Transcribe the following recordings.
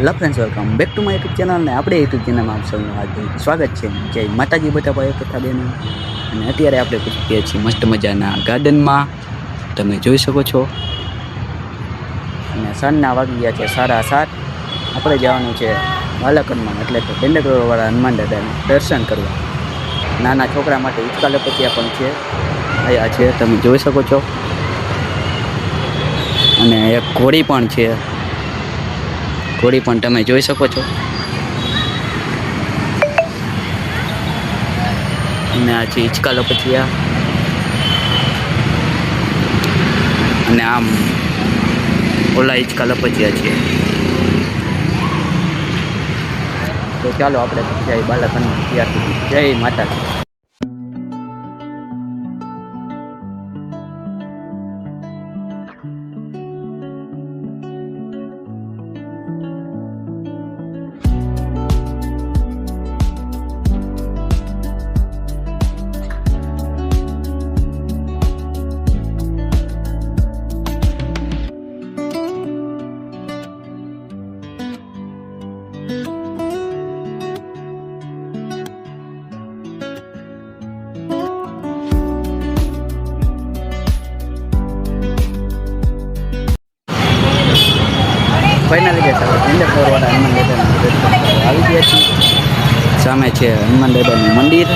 Hello friends, welcome back to my YouTube channel. ને આપણે YouTube ચેનલમાં આપ સૌનું હાર્દિક સ્વાગત છે. જય માતાજી બધા ભાઈઓ તથા બહેનો. અને અત્યારે આપણે પહોંચીએ છીએ મસ્ત મજાના ગાર્ડનમાં, તમે જોઈ શકો છો. અને સાંજના વાગી ગયા છે 7:30. આપણે જવાનું છે બાલકનમાં, એટલે કે બેંડકરોવાળા હનુમાન દાદાને દર્શન કરવા. નાના છોકરા માટે હિંચકા લપટિયા પણ છે, અહીંયા છે, તમે જોઈ શકો છો. અને એક ઘોડી પણ છે, ઘોડી પણ તમે જોઈ શકો છો. અને આ છે હિંચકા લપટિયા, અને આમ ઓલા હિંચકા લપટિયા છે. તો ચાલો આપણે જય બાલાકનમાં ત્યાર સુધી જય માતાજી. ફાઇનલી ગયા હતા બેંડકરોવાળા હનુમાન દાદાના દર્શન આવી ગયા છીએ. સામે છે હનુમાન દાદાનું મંદિર.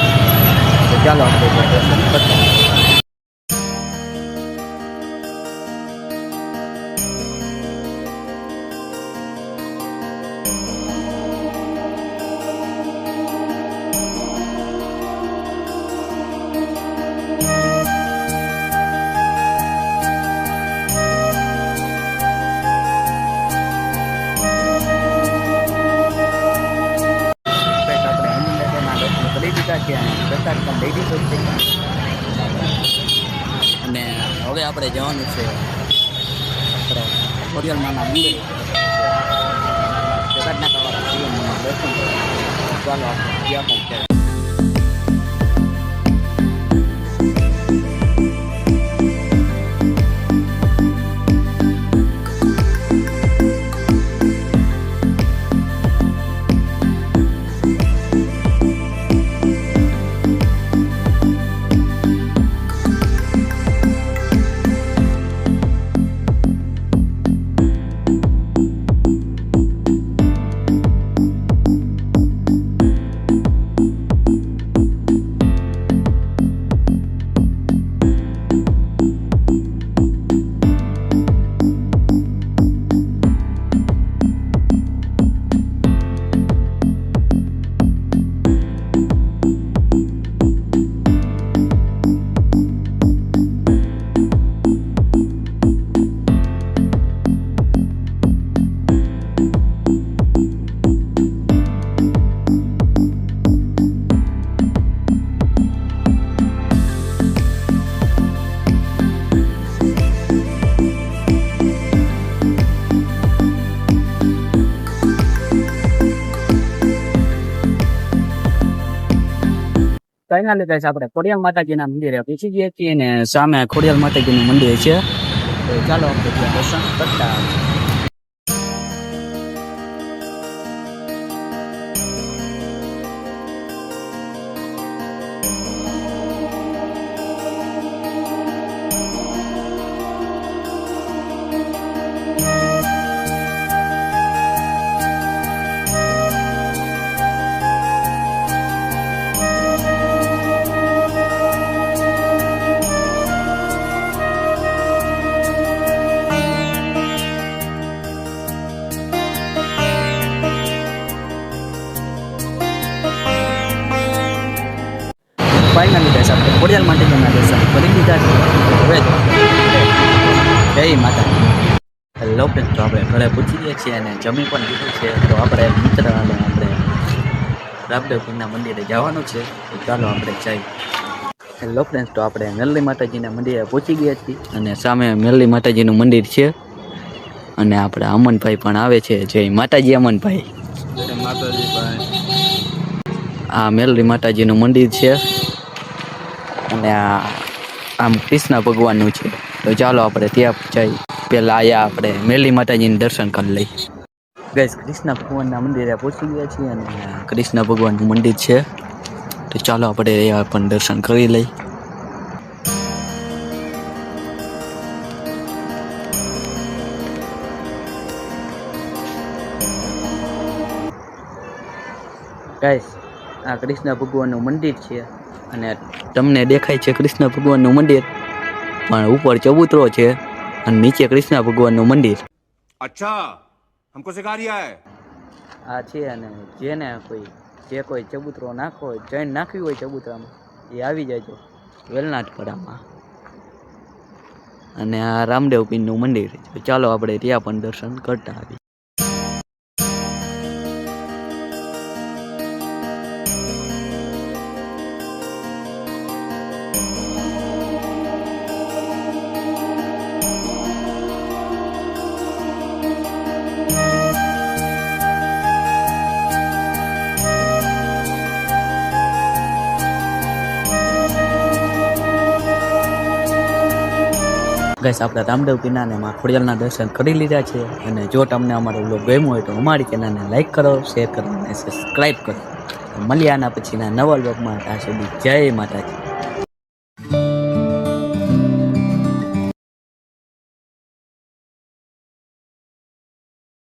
તો ચાલો આપણે દર્શન કરીએ. અને હવે આપણે જવાનું છે આપણે ખોડિયાલમાના મંદિર, જગતનાથવાળા શિવના દર્શન કરવા. ચાલો આપણે ત્યાં પહોંચ્યા. ફાઇનલી ગાઈસ આપણે ખોડિયાલ માતાજીના મંદિરે પહોંચી ગયા છીએ, ને સામે ખોડિયાલ માતાજીનું મંદિર છે. તો ચાલો આપણે ત્યાં દર્શન કરતા. ફાઇનલી ગાઈસ આપણે ખોડિયાલ માતાજીના દર્શન કરી દીધા છે. હવે જય માતાજી. હેલો ફ્રેન્ડ્સ, તો આપણે ઘરે પૂછી ગયા છીએ અને જમી પણ દીધું છે. તો આપણે મિત્ર અને આપણે રામદેવપીરના મંદિરે જવાનું છે. તો ચાલો આપણે જઈએ. હેલો ફ્રેન્ડ્સ, તો આપણે મેરલી માતાજીના મંદિરે પહોંચી ગયા છીએ, અને સામે મેરલી માતાજીનું મંદિર છે. અને આપણે અમનભાઈ પણ આવે છે. જય માતાજી અમનભાઈ. જય માતાજી ભાઈ. આ મેરલી માતાજીનું મંદિર છે, અને આમ કૃષ્ણ ભગવાનનું છે. તો ચાલો આપણે ત્યાં જઈ પહેલાં અહીંયા આપણે મેરલી માતાજીને દર્શન કરી લઈએ. ગાઈસ કૃષ્ણ ભગવાનના મંદિરે પહોંચી ગયા છીએ અને કૃષ્ણ ભગવાનનું મંદિર છે તો ચાલો આપણે અહીંયા પણ દર્શન કરી લઈ. ગાઈસ આ કૃષ્ણ ભગવાનનું મંદિર છે અને તમને દેખાય છે કૃષ્ણ ભગવાનનું મંદિર પણ ઉપર ચબૂતરો છે અને નીચે કૃષ્ણ ભગવાનનું મંદિર. अच्छा हमको सिखा रिया है. આ છે અને જે કોઈ ચબૂતરો નાખવો હોય જૈન નાખવી હોય ચબૂતરામાં એ આવી જાય છે વેલનાથપરામાં. અને આ રામદેવ પીરનું મંદિર છે. ચાલો આપણે ત્યાં પણ દર્શન કરતા આવીએ. ગાઈસ આપણે રામદેવ પીરના અને માં ખોડિયાલના દર્શન કરી લીધા છે અને જો તમને અમારો વ્લોગ ગમ્યો હોય તો અમારી ચેનલને લાઈક કરો, શેર કરો અને સબસ્ક્રાઈબ કરો. મળીએ આના પછીના નવા વ્લોગમાં. ત્યાં સુધી જય માતાજી.